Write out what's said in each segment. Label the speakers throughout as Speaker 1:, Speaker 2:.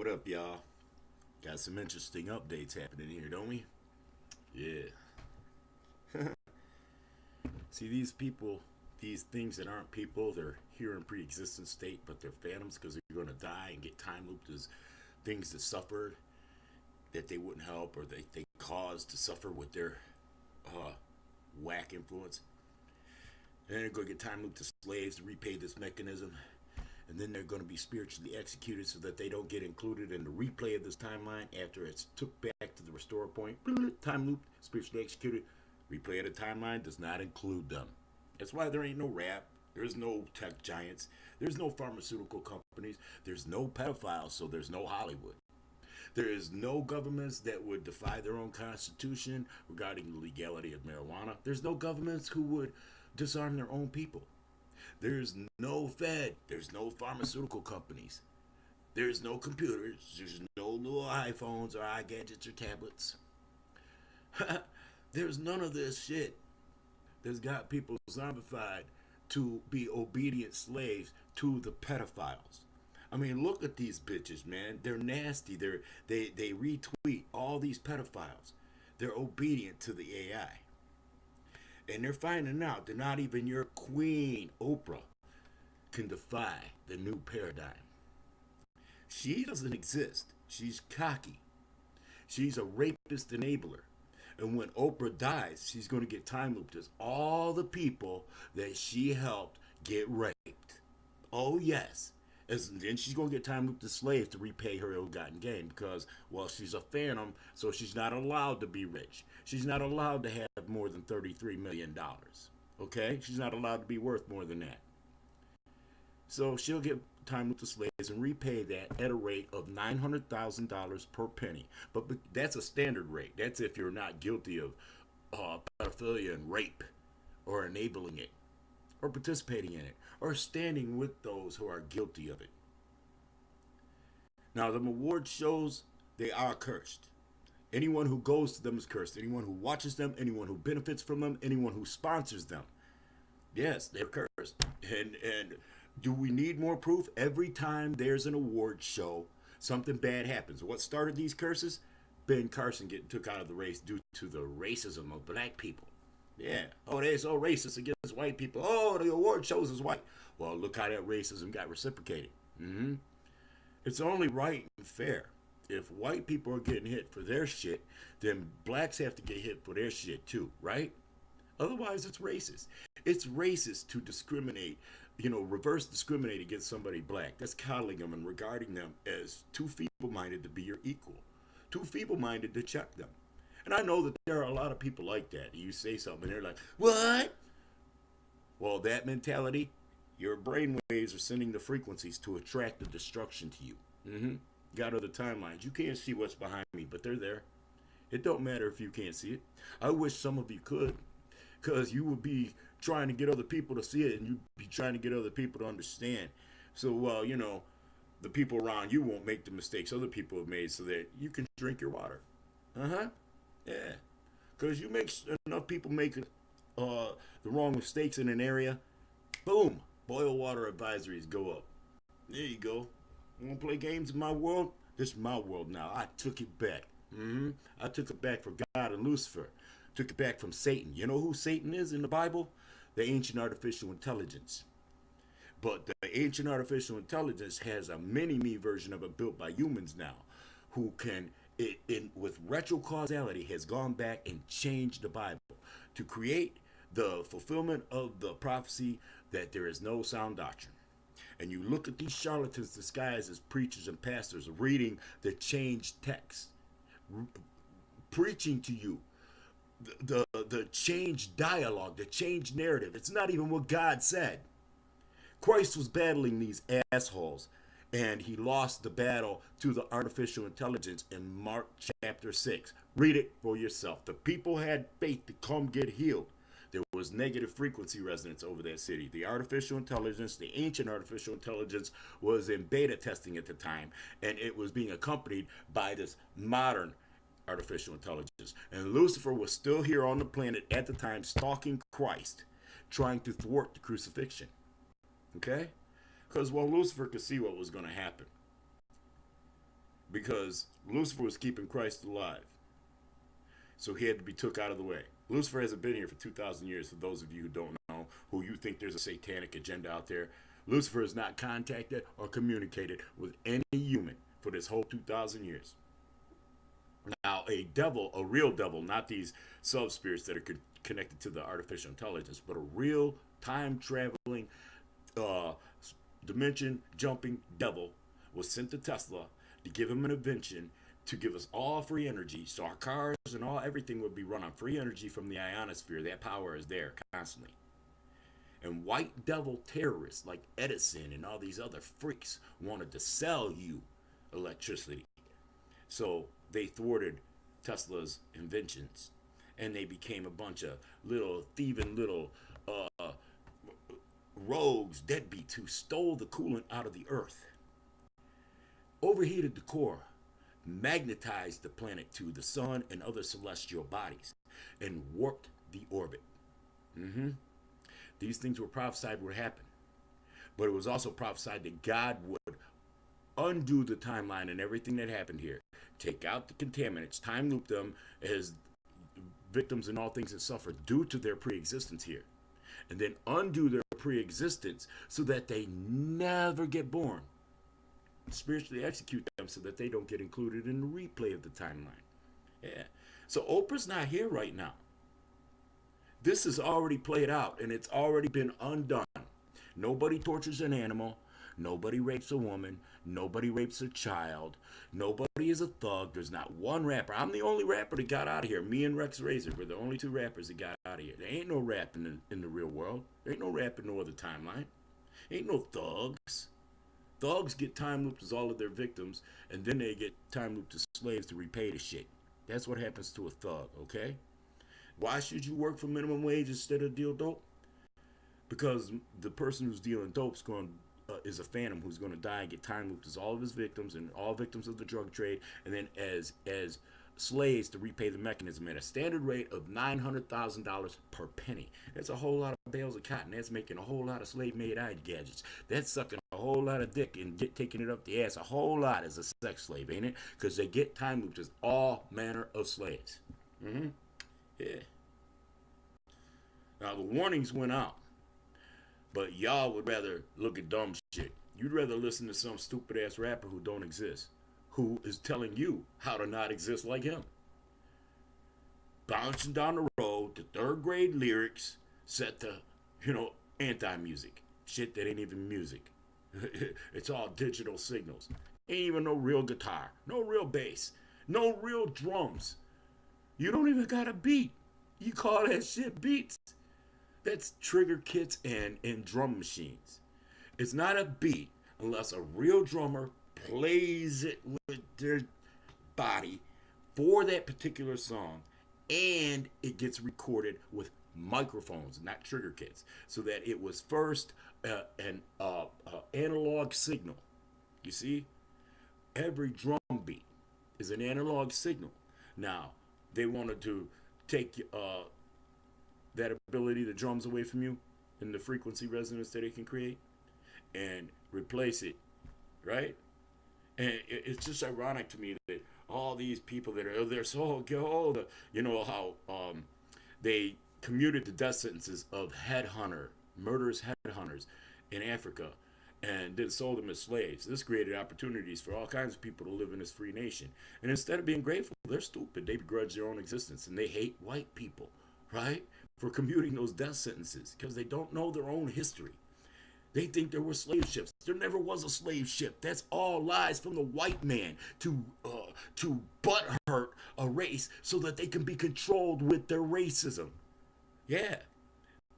Speaker 1: up, y'all? Got some interesting updates happening here, don't we? Yeah. See, these people, these things that aren't people, they're here in pre-existent state, but they're phantoms because they're going to die and get time looped as things that suffered that they wouldn't help or they caused to suffer with their whack influence. And then they're going to get time looped to slaves to repay this mechanism. And then they're going to be spiritually executed so that they don't get included in the replay of this timeline after it's took back to the restore point. Time loop, spiritually executed. Replay of the timeline does not include them. That's why there ain't no rap. There's no tech giants. There's no pharmaceutical companies. There's no pedophiles, so there's no Hollywood. There is no governments that would defy their own constitution regarding the legality of marijuana. There's no governments who would disarm their own people. There's no Fed. There's no pharmaceutical companies. There's no computers. There's no little iPhones or iGadgets or tablets. There's none of this shit that's got people zombified to be obedient slaves to the pedophiles. I mean, look at these bitches, man. They're nasty. They retweet all these pedophiles. They're obedient to the AI. And they're finding out that not even your queen, Oprah, can defy the new paradigm. She doesn't exist. She's cocky. She's a rapist enabler. And when Oprah dies, she's going to get time looped as all the people that she helped get raped. Oh, yes. And then she's going to get time looped as slaves to repay her ill-gotten gain because, well, she's a phantom, so she's not allowed to be rich. She's not allowed to have more than $33 million. Okay? She's not allowed to be worth more than that. So she'll get time looped as slaves and repay that at a rate of $900,000 per penny. But that's a standard rate. That's if you're not guilty of pedophilia and rape or enabling it, or participating in it, or standing with those who are guilty of it. Now, the award shows they are cursed. Anyone who goes to them is cursed. Anyone who watches them, anyone who benefits from them, anyone who sponsors them. Yes, they're cursed. And do we need more proof? Every time there's an award show, something bad happens. What started these curses? Ben Carson getting took out of the race due to the racism of black people. Yeah. Oh, they're so racist against white people. Oh, the award shows is white. Well, look how that racism got reciprocated. It's only right and fair. If white people are getting hit for their shit, then blacks have to get hit for their shit too, right? Otherwise, it's racist. It's racist to discriminate, reverse discriminate against somebody black. That's coddling them and regarding them as too feeble-minded to be your equal. Too feeble-minded to check them. And I know that there are a lot of people like that. You say something and they're like, what? Well, that mentality, your brain waves are sending the frequencies to attract the destruction to you. Got other timelines. You can't see what's behind me, but they're there. It don't matter if you can't see it. I wish some of you could, because you would be trying to get other people to see it, and you'd be trying to get other people to understand. So, well, the people around you won't make the mistakes other people have made so that you can drink your water. Yeah, because you make enough people make the wrong mistakes in an area, boom, boil water advisories go up. There you go. You want to play games in my world? This is my world now. I took it back. I took it back for God and Lucifer. Took it back from Satan. You know who Satan is in the Bible? The ancient artificial intelligence. But the ancient artificial intelligence has a mini-me version of it built by humans now, who can with retrocausality has gone back and changed the Bible to create the fulfillment of the prophecy that there is no sound doctrine. And you look at these charlatans disguised as preachers and pastors reading the changed text, preaching to you the changed dialogue, the changed narrative. It's not even what God said. Christ was battling these assholes, and he lost the battle to the artificial intelligence in Mark chapter 6. Read it for yourself. The people had faith to come get healed. There was negative frequency resonance over that city. The artificial intelligence, the ancient artificial intelligence, was in beta testing at the time, and it was being accompanied by this modern artificial intelligence. And Lucifer was still here on the planet at the time, stalking Christ, trying to thwart the crucifixion. Okay? Because, well, Lucifer could see what was going to happen. because Lucifer was keeping Christ alive. So he had to be took out of the way. Lucifer hasn't been here for 2,000 years, for those of you who don't know, who you think there's a satanic agenda out there. Lucifer has not contacted or communicated with any human for this whole 2,000 years. Now, a devil, a real devil, not these sub-spirits that are connected to the artificial intelligence, but a real time-traveling, dimension-jumping devil was sent to Tesla to give him an invention to give us all free energy, so our cars and everything would be run on free energy from the ionosphere. That power is there constantly. And white devil terrorists like Edison and all these other freaks wanted to sell you electricity. So they thwarted Tesla's inventions, and they became a bunch of little thieving little rogues, deadbeats who stole the coolant out of the earth, overheated the core, magnetized the planet to the sun and other celestial bodies, and warped the orbit. These things were prophesied would happen. But it was also prophesied that God would undo the timeline and everything that happened here. Take out the contaminants, time loop them as victims in all things that suffer due to their pre-existence here. And then undo their pre-existence so that they never get born. Spiritually execute them so that they don't get included in the replay of the timeline. Yeah. So Oprah's not here right now. This is already played out, and it's already been undone. Nobody tortures an animal. Nobody rapes a woman. Nobody rapes a child. Nobody is a thug. There's not one rapper. I'm the only rapper that got out of here. Me and Rex Razor were the only two rappers that got out of here. There ain't no rap in the real world. There ain't no rap in no other timeline. Ain't no thugs. Thugs get time looped as all of their victims, and then they get time looped as slaves to repay the shit. That's what happens to a thug, okay? Why should you work for minimum wage instead of deal dope? Because the person who's dealing dope is a phantom who's going to die and get time looped as all of his victims and all victims of the drug trade, and then as slaves to repay the mechanism at a standard rate of $900,000 per penny. That's a whole lot of bales of cotton. That's making a whole lot of slave-made eye gadgets. That's sucking a whole lot of dick and taking it up the ass a whole lot as a sex slave, ain't it? Because they get time looped as all manner of slaves. Yeah. Now the warnings went out, but y'all would rather look at dumb shit. You'd rather listen to some stupid ass rapper who don't exist, who is telling you how to not exist like him. Bouncing down the road to third grade lyrics set to, anti-music. Shit that ain't even music. It's all digital signals. Ain't even no real guitar, no real bass, no real drums. You don't even got a beat. You call that shit beats. That's trigger kits and drum machines. It's not a beat unless a real drummer plays it with their body for that particular song, and it gets recorded with microphones, not trigger kits, so that it was first an analog signal. You see, every drum beat is an analog signal. Now, they wanted to take that ability, the drums, away from you and the frequency resonance that it can create and replace it, right? And it's just ironic to me that all these people they're so old, how they commuted the death sentences of murderous headhunters in Africa, and then sold them as slaves. This created opportunities for all kinds of people to live in this free nation. And instead of being grateful, they're stupid. They begrudge their own existence, and they hate white people, right, for commuting those death sentences because they don't know their own history. They think there were slave ships. There never was a slave ship. That's all lies from the white man to butthurt a race so that they can be controlled with their racism. Yeah,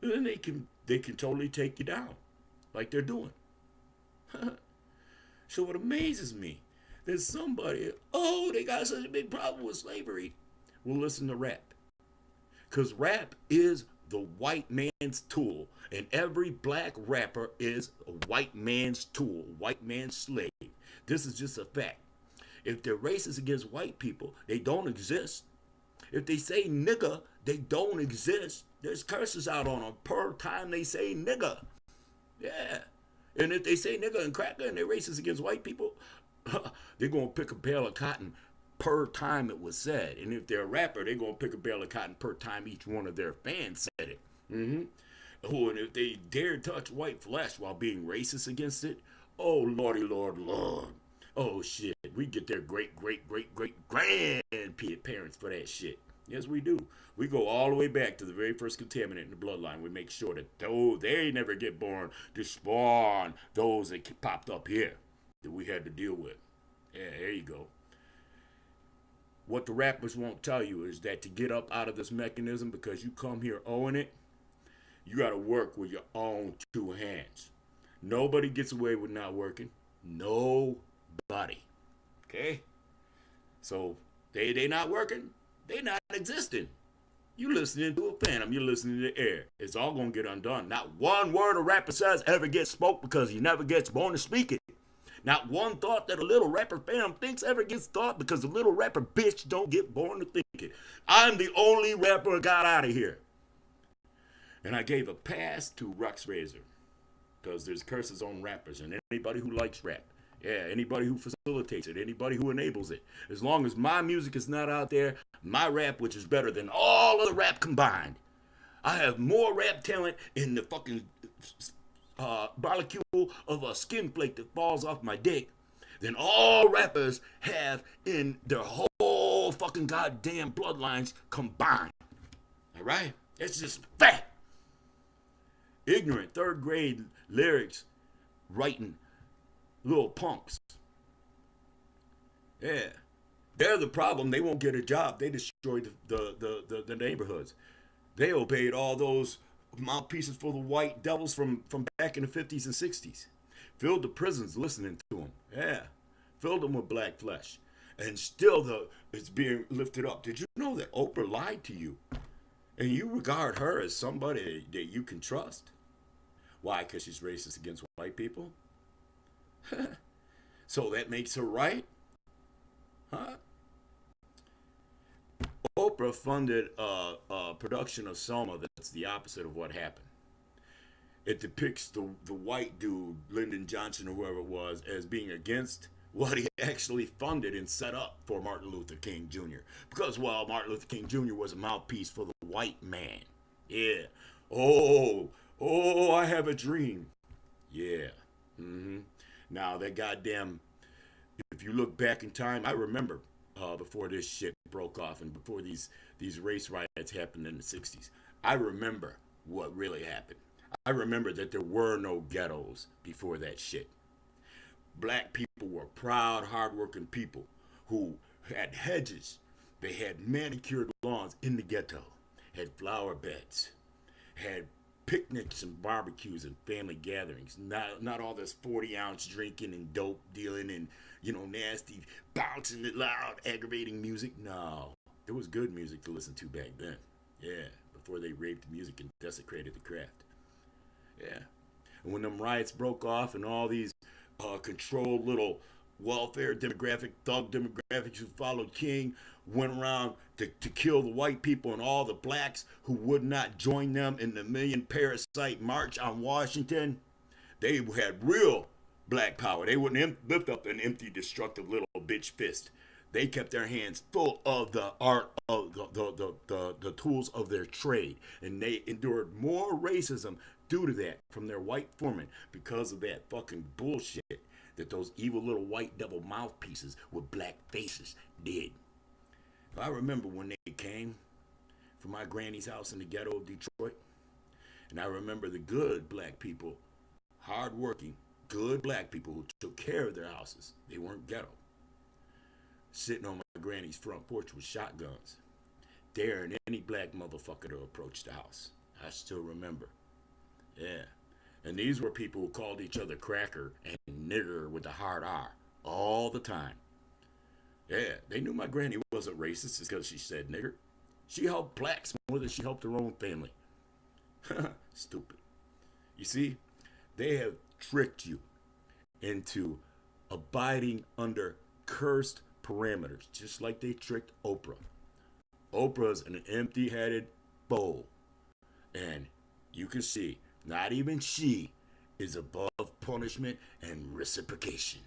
Speaker 1: and then they can totally take you down, like they're doing. So what amazes me, there's somebody, they got such a big problem with slavery. Well, listen to rap. Because rap is the white man's tool. And every black rapper is a white man's tool, white man's slave. This is just a fact. If they're racist against white people, they don't exist. If they say nigga, they don't exist. There's curses out on them per time they say nigga. Yeah. And if they say nigga and cracker and they're racist against white people, they're going to pick a bale of cotton per time it was said. And if they're a rapper, they're going to pick a bale of cotton per time each one of their fans said it. Mm-hmm. Oh, and if they dare touch white flesh while being racist against it, oh, lordy, lord, lord. Oh, shit. We get their great, great, great, great grandparents for that shit. Yes, we do. We go all the way back to the very first contaminant in the bloodline. We make sure that they never get born to spawn those that popped up here that we had to deal with. Yeah, there you go. What the rappers won't tell you is that to get up out of this mechanism, because you come here owing it, you got to work with your own two hands. Nobody gets away with not working. Nobody. Okay? So they not working. They not existing. You listening to a phantom. You're listening to air. It's all going to get undone. Not one word a rapper says ever gets spoke because he never gets born to speak it. Not one thought that a little rapper phantom thinks ever gets thought because the little rapper bitch don't get born to think it. I'm the only rapper who got out of here. And I gave a pass to Rex Razor because there's curses on rappers and anybody who likes rap. Yeah, anybody who facilitates it, anybody who enables it. As long as my music is not out there, my rap, which is better than all of the rap combined. I have more rap talent in the fucking molecule of a skin flake that falls off my dick than all rappers have in their whole fucking goddamn bloodlines combined. All right? It's just fact. Ignorant third grade lyrics writing little punks. Yeah. They're the problem. They won't get a job. They destroyed the neighborhoods. They obeyed all those mouthpieces for the white devils from back in the 50s and 60s. Filled the prisons listening to them. Yeah. Filled them with black flesh. And still it's being lifted up. Did you know that Oprah lied to you? And you regard her as somebody that you can trust? Why? Because she's racist against white people? So that makes her right? Huh? Oprah funded a production of Selma that's the opposite of what happened. It depicts the white dude, Lyndon Johnson or whoever it was, as being against what he actually funded and set up for Martin Luther King Jr. Because, well, Martin Luther King Jr. was a mouthpiece for the white man. Yeah. Oh, I have a dream. Yeah. Mm-hmm. Now, that goddamn, if you look back in time, I remember before this shit broke off and before these race riots happened in the 60s. I remember what really happened. I remember that there were no ghettos before that shit. Black people were proud, hardworking people who had hedges. They had manicured lawns in the ghetto, had flower beds, had picnics and barbecues and family gatherings. Not all this 40-ounce drinking and dope dealing and, nasty, bouncing it loud, aggravating music. No, there was good music to listen to back then. Yeah, before they raped music and desecrated the craft. Yeah. And when them riots broke off and all these controlled little welfare demographic, thug demographics who followed King went around to kill the white people and all the blacks who would not join them in the Million Parasite March on Washington, they had real black power. They wouldn't lift up an empty, destructive little bitch fist. They kept their hands full of the art of the tools of their trade. And they endured more racism due to that from their white foremen because of that fucking bullshit that those evil little white devil mouthpieces with black faces did. I remember when they came from my granny's house in the ghetto of Detroit, and I remember the good black people, hardworking, good black people who took care of their houses. They weren't ghetto. Sitting on my granny's front porch with shotguns, daring any black motherfucker to approach the house. I still remember. Yeah. And these were people who called each other cracker and nigger with a hard R all the time. Yeah, they knew my granny wasn't racist just because she said nigger. She helped blacks more than she helped her own family. Stupid. You see, they have tricked you into abiding under cursed parameters, just like they tricked Oprah. Oprah's an empty-headed bowl. And you can see, not even she is above punishment and reciprocation.